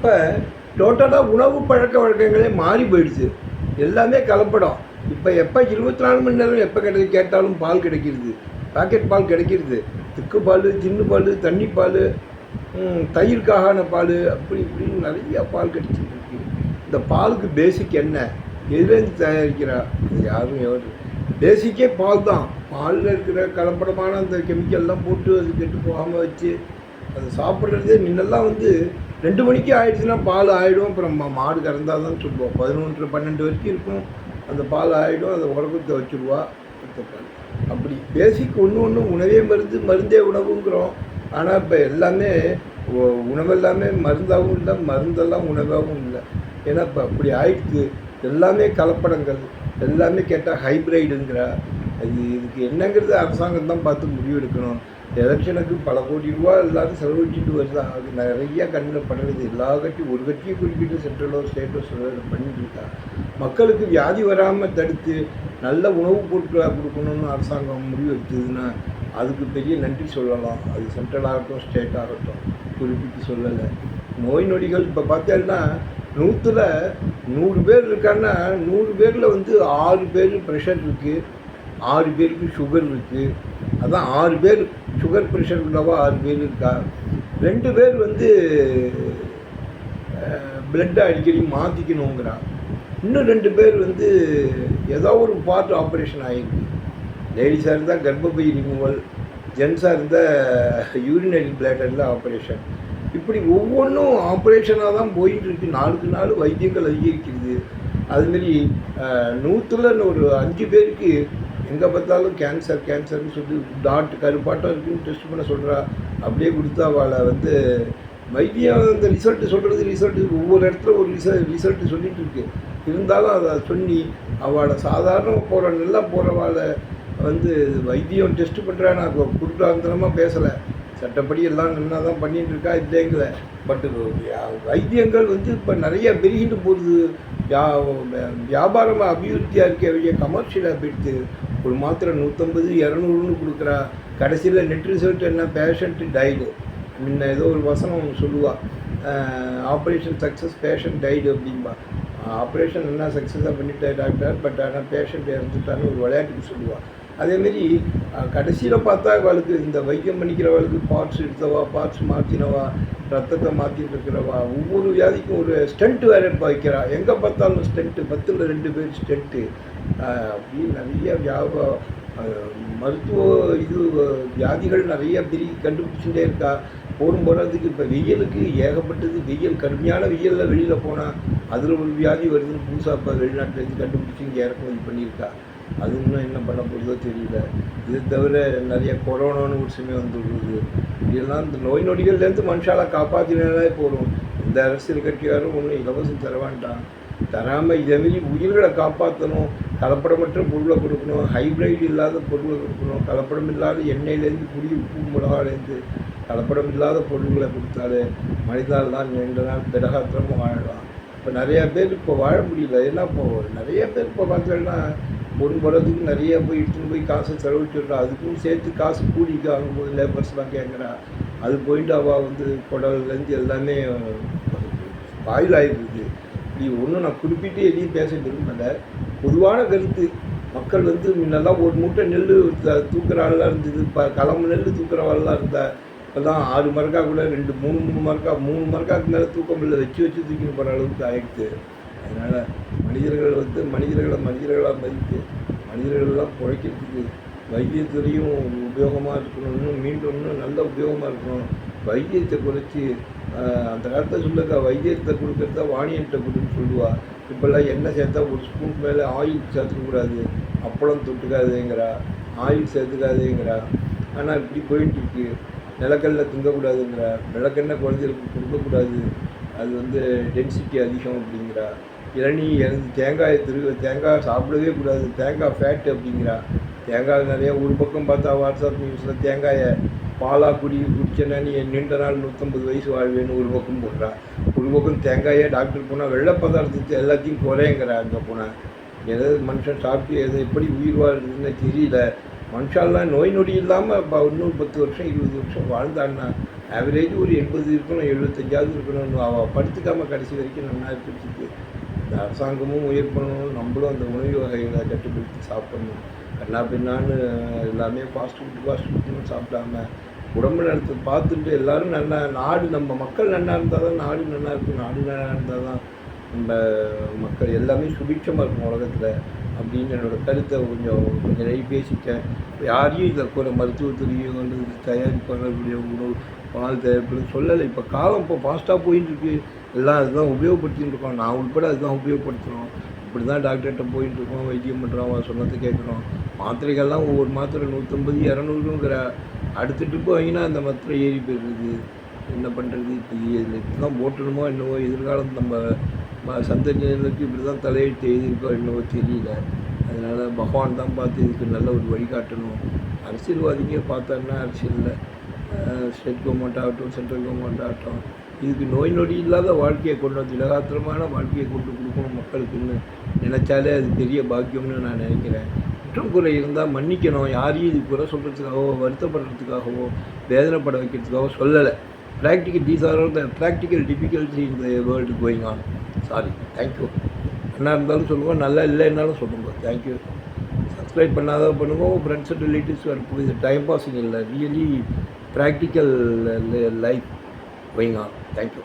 இப்போ டோட்டலாக உணவு பழக்க வழக்கங்களே மாறி போயிடுச்சு. எல்லாமே கலப்படம். இப்போ எப்போ 24 மணி நேரம் எப்போ கேட்டாலும் பால் கிடைக்கிறது, பாக்கெட் பால் கிடைக்கிறது. திக்கு பால், ஜின்னு பால், தண்ணி பால், தயிர்க்கான பால், அப்படி இப்படின்னு நிறையா பால் கிடைச்சிட்டு இருக்கு. இந்த பாலுக்கு பேசிக் என்ன, எதுலேருந்து தயாரிக்கிறா, அது யாரும் பேசிக்கே பால் தான். பாலில் இருக்கிற கலப்படமான அந்த கெமிக்கல்லாம் போட்டு அது கெட்டு போகாமல் வச்சு அது சாப்பிட்றதே. முன்னெல்லாம் 2 மணிக்கு ஆகிடுச்சுன்னா பால் ஆகிடும். அப்புறம் மாடு கறந்தால் தான் சொல்லுவோம். 11, 12 வரைக்கும் இருக்கும் அந்த பால் ஆகிடும். அதை உரகத்தை வச்சுருவா பால். அப்படி பேசிக் ஒன்று உணவே மருந்தே உணவுங்கிறோம். ஆனால் இப்போ எல்லாமே உணவெல்லாமே மருந்தாகவும் இல்லை, மருந்தெல்லாம் உணவாகவும் இல்லை. ஏன்னா இப்போ அப்படி ஆயிடுச்சு. எல்லாமே கலப்படங்கள், எல்லாமே கேட்டால் ஹைப்ரைடுங்கிறா. இதுக்கு என்னங்கிறது அரசாங்கம் தான் பார்த்து முடிவு எடுக்கணும். எலெக்ஷனுக்கு பல கோடி ரூபா எல்லாரும் செலவழிச்சிட்டு வருதா, அது நிறையா கண்ணில் படுறது. எல்லா கட்சியும் ஒரு கட்சியை குறிப்பிட்டு சென்ட்ரலோ ஸ்டேட்டோ பண்ணிட்டு இருக்கா. மக்களுக்கு வியாதி வராமல் தடுத்து நல்ல உணவுப் பொருட்களாக கொடுக்கணும்னு அரசாங்கம் முடிவு எடுத்ததுன்னா அதுக்கு பெரிய நன்றி சொல்லலாம். அது சென்ட்ரல் ஆகட்டும், ஸ்டேட் ஆகட்டும், குறிப்பிட்டு சொல்லலை. நோய் நொடிகள் இப்போ பார்த்தேன்னா 100ல் 100 பேர் இருக்கான்னா 100 பேரில் 6 பேர் ப்ரெஷர் இருக்குது, 6 பேருக்கு சுகர் இருக்குது. அதான் 6 பேர் சுகர் ப்ரெஷர் உள்ளவா 6 பேர் இருக்கா. 2 பேர் பிளட்டை அடிக்கடி மாற்றிக்கணுங்கிறா. இன்னும் 2 பேர் ஏதோ ஒரு பார்ட் ஆப்ரேஷன் ஆகிருக்கு. லேடிஸாக இருந்தால் கர்ப்பப்பை ரிமூவல், ஜென்ஸாக இருந்தால் யூரினரி பிளாடரில் ஆப்ரேஷன். இப்படி ஒவ்வொன்றும் ஆப்ரேஷனாக தான் போயிட்டு இருக்கு. நாளுக்கு நாள் வைத்தியங்கள் அதிகரிக்கிறது. அதுமாரி 100ல் ஒரு 5 பேருக்கு எங்கே பார்த்தாலும் கேன்சர்னு சொல்லி கருப்பாட்டம் இருக்குன்னு டெஸ்ட் பண்ண சொல்கிறா. அப்படியே கொடுத்தா அவளை வைத்தியம் அந்த ரிசல்ட்டு சொல்கிறது ஒவ்வொரு இடத்துல ஒரு ரிசல்ட்டு சொல்லிகிட்டு இருக்கு. இருந்தாலும் அதை சொல்லி அவளை சாதாரண போகிற நல்லா போகிறவாளை வைத்தியம் டெஸ்ட்டு பண்ணுறா. நான் குருட்டாந்தரமாக பேசலை, சட்டப்படி எல்லாம் நல்லா தான் பண்ணிகிட்டு இருக்கா இல்லைங்கள. பட் வைத்தியங்கள் இப்போ நிறைய பெருகிட்டு போகுது. வியாபாரமாக அபிவிருத்தியாக இருக்க கமர்ஷியலாக போயிடுது. ஒரு மாத்திரை 150, 200ன்னு கொடுக்குறா. கடைசியில் நெட் ரிசல்ட் என்ன, பேஷண்ட்டு டைடு. முன்ன ஏதோ ஒரு வசனம் சொல்லுவாள், ஆப்ரேஷன் சக்ஸஸ் பேஷண்ட் டைடு அப்படின்பா. ஆப்ரேஷன் என்ன சக்ஸஸாக பண்ணிட்டேன் டாக்டர், பட் ஆனால் பேஷண்ட் இறந்துட்டான்னு ஒரு விளையாட்டுக்கு சொல்லுவாள். அதேமாரி கடைசியில் பார்த்தா அவளுக்கு இந்த வைத்தியம் பண்ணிக்கிறவளுக்கு பார்ட்ஸ் எடுத்தவா, பார்ட்ஸ் மாற்றினவா, ரத்தத்தை மாற்றிட்டு இருக்கிறவா, ஒவ்வொரு வியாதிக்கும் ஒரு ஸ்டென்ட் வேறு வைக்கிறா. எங்கே பார்த்தாலும் ஸ்டென்ட்டு, 10ல் 2 பேர் ஸ்டென்ட்டு. அப்படி நிறைய மருத்துவ வியாதிகள் நிறைய பெருகி கண்டுபிடிச்சுட்டே இருக்கா. போகிறதுக்கு இப்போ வெயிலுக்கு ஏகப்பட்டது. வெயில் கடுமையான வெயிலில் வெளியில் போனால் அதில் ஒரு வியாதி வருதுன்னு புதுசாக இப்போ வெளிநாட்டிலேருந்து கண்டுபிடிச்சி இங்கே இறக்குமதி பண்ணியிருக்கா. அது இன்னும் என்ன பண்ண போகிறதோ தெரியல. இது தவிர நிறைய கொரோனான்னு ஒரு சமயம் வந்துடுறது. இதெல்லாம் இந்த நோய் நொடிகள்லேருந்து மனுஷால காப்பாற்றினாலே போகும். இந்த அரசியல் கட்சியாரும் ஒன்றும் இலவசம் தரவான்ட்டான். தராமல் இதேமாரி உயிர்களை காப்பாற்றணும். கலப்படமற்ற பொருளை கொடுக்கணும், ஹைப்ரைடு இல்லாத பொருளை கொடுக்கணும். கலப்படம் இல்லாத எண்ணெயிலேருந்து உப்பு மிளகாலேருந்து கலப்படம் இல்லாத பொருள்களை கொடுத்தாலே மனிதனால் தான் நீண்ட நாள் திடகாத்திரமாக வாழலாம். இப்போ நிறையா பேர் இப்போ வாழ முடியல. ஏன்னா நிறைய பேர் இப்போ பார்த்தோன்னா போகிறதுக்கு நிறைய எடுத்துன்னு போய் காசை செலவிட்டுடுறா. அதுக்கும் சேர்த்து காசு கூலிக்கு வாங்கும்போது லேபர்ஸ்லாம் கேட்குறா. அது போயிட்டு அவள் குடல்லேருந்து எல்லாமே பாயில் ஆகிடுது. இது ஒன்றும் நான் குறிப்பிட்டு எதையும் பேச விரும்பலை. பொதுவான கருத்து, மக்கள் முன்னெல்லாம் ஒரு மூட்டை நெல் தூக்குற ஆளெலாம் இருந்தது. இப்போ கிளம்பு நெல் தூக்குறவாள்லாம் இருந்தா. இப்போல்லாம் 6 மரக்கா கூட 2, 3 மரக்கா, 3 மரக்காக்கு மேலே தூக்க முடியல, வச்சு தூக்கின்னு போகிற அளவுக்கு ஆகிடுது. அதனால் மனிதர்களை மனிதர்களாக மதித்து மனிதர்களெல்லாம் பிழைக்கிறதுக்கு வைத்தியத்துறையும் உபயோகமாக இருக்கணும். இன்னும் நல்ல உபயோகமாக இருக்கணும். வைத்தியத்தை குறைச்சி அந்த காலத்தில் சொல்லுங்க, வைத்தியத்தை கொடுக்குறதா வாணியன்ட்ட கொடுன்னு சொல்லுவாள். இப்போல்லாம் எண்ணெய் சேர்த்தா ஒரு ஸ்பூன் மேலே ஆயில் சேர்த்துக்கூடாது, அப்பளம் தொட்டுக்காதேங்கிறா, ஆயில் சேர்த்துக்காதேங்கிறா. ஆனால் இப்படி போயிட்டுருக்கு. நிலக்கல்ல திங்கக்கூடாதுங்கிறா, விளக்கெண்ணெய் குழந்தைகளுக்கு கொடுக்கக்கூடாது, அது டென்சிட்டி அதிகம் அப்படிங்கிறா. இளநீ தேங்காய் சாப்பிடவே கூடாது, தேங்காய் ஃபேட்டு அப்படிங்கிறா. தேங்காய் நிறையா ஒரு பக்கம் பார்த்தா வாட்ஸ்அப் நியூஸில் தேங்காயை பாலாக குடிச்சேன்னா நீ நீண்ட நாள் 150 வயசு வாழ்வேன்னு ஒரு பக்கம் போடுறா. ஒரு பக்கம் தேங்காயே டாக்டர் போனால் வெள்ளை பதார்த்தத்தை எல்லாத்தையும் குறையங்கிறா. அங்கே போனால் ஏதாவது மனுஷன் சாப்பிட்டு எப்படி உயிர் வாழ்றதுன்னு தெரியல. மனுஷாலாம் நோய் நொடி இல்லாமல் இப்போ இன்னும் 10 வருஷம் 20 வருஷம் வாழ்ந்தான்னா ஆவரேஜ் ஒரு 80 இருக்கணும், 75 இருக்கணும்னு அவள் படுத்துக்காமல் கடைசி வரைக்கும் நல்லா இருக்கிறதுக்கு இந்த அரசாங்கமும் முயற்சி பண்ணணும். நம்மளும் அந்த உணவு வகைகளை கட்டுப்படுத்தி சாப்பிடணும். கண்ணா பின்னான்னு எல்லாமே ஃபாஸ்ட் ஃபுட்னு சாப்பிடாம உடம்பு நலத்தை பார்த்துட்டு எல்லோரும் நல்லா நாடு நம்ம மக்கள் நல்லா இருந்தால் தான் நாடு நல்லா இருக்கும். நாடு நல்லா இருந்தால் தான் நம்ம மக்கள் எல்லாமே சுபிட்சமாக இருக்கும் உலகத்தில் அப்படின்னு என்னோடய கருத்தை கொஞ்சம் நிறைய பேசிட்டேன். யாரையும் இதில் கூட மருத்துவத்துறையோ அல்லது தயாரிப்பாளர்களுடைய உணவு பால் தயாரிப்புன்னு சொல்லலை. இப்போ காலம் இப்போ ஃபாஸ்ட்டாக போயிட்டுருக்கு. எல்லாம் அதுதான் உபயோகப்படுத்தின்னு இருக்கோம். நான் உட்பட அதுதான் உபயோகப்படுத்துகிறோம். இப்படி தான் டாக்டர்கிட்ட போயிட்டுருக்கோம், வைத்தியம் பண்ணுறோம், அவன் சொன்னதை கேட்குறோம். மாத்திரைகள்லாம் ஒவ்வொரு மாத்திரை 150 200ங்கிற அடுத்த ட்ரிப்பு வாங்கினா அந்த மாத்திரை ஏறி போயிடுது. என்ன பண்ணுறது? இப்போ இதில் இப்படி தான் போட்டணுமோ என்னவோ, எதிர்காலம் நம்ம சந்ததியினருக்கு இப்படி தான் தலையெழுத்து எழுதியிருக்கோ என்னவோ தெரியல. அதனால் பகவான் தான் பார்த்து இதுக்கு நல்ல ஒரு வழிகாட்டணும். அரசியல்வாதிங்க பார்த்தாங்கன்னா அரசியலில் ஸ்டேட் கவர்மெண்ட் ஆகட்டும், சென்ட்ரல் கவர்மெண்ட் ஆகட்டும், இதுக்கு நோய் நொடி இல்லாத வாழ்க்கையை கொண்டு வந்து திடகாத்திரமான வாழ்க்கையை கொண்டு கொடுக்கணும் மக்களுக்குன்னு நினச்சாலே அது பெரிய பாக்கியம்னு நான் நினைக்கிறேன். குற்றம் குறை இருந்தால் மன்னிக்கணும். யாரையும் இது குறை சொல்கிறதுக்காகவோ, வருத்தப்படுறதுக்காகவோ, வேதனைப்பட வைக்கிறதுக்காகவோ சொல்லலை. These are all the practical difficulty in the world going on. Sorry, thank you. என்ன இருந்தாலும் சொல்லுவோம், நல்லா இல்லைன்னாலும் சொல்லுங்க. தேங்க்யூ. சப்ஸ்கிரைப் பண்ணாத பண்ணுங்க. ஃப்ரெண்ட்ஸ் அண்ட் ரிலேட்டிவ்ஸ் வரப்போ இது டைம் பாஸிங் இல்லை, really practical life going on. Thank you.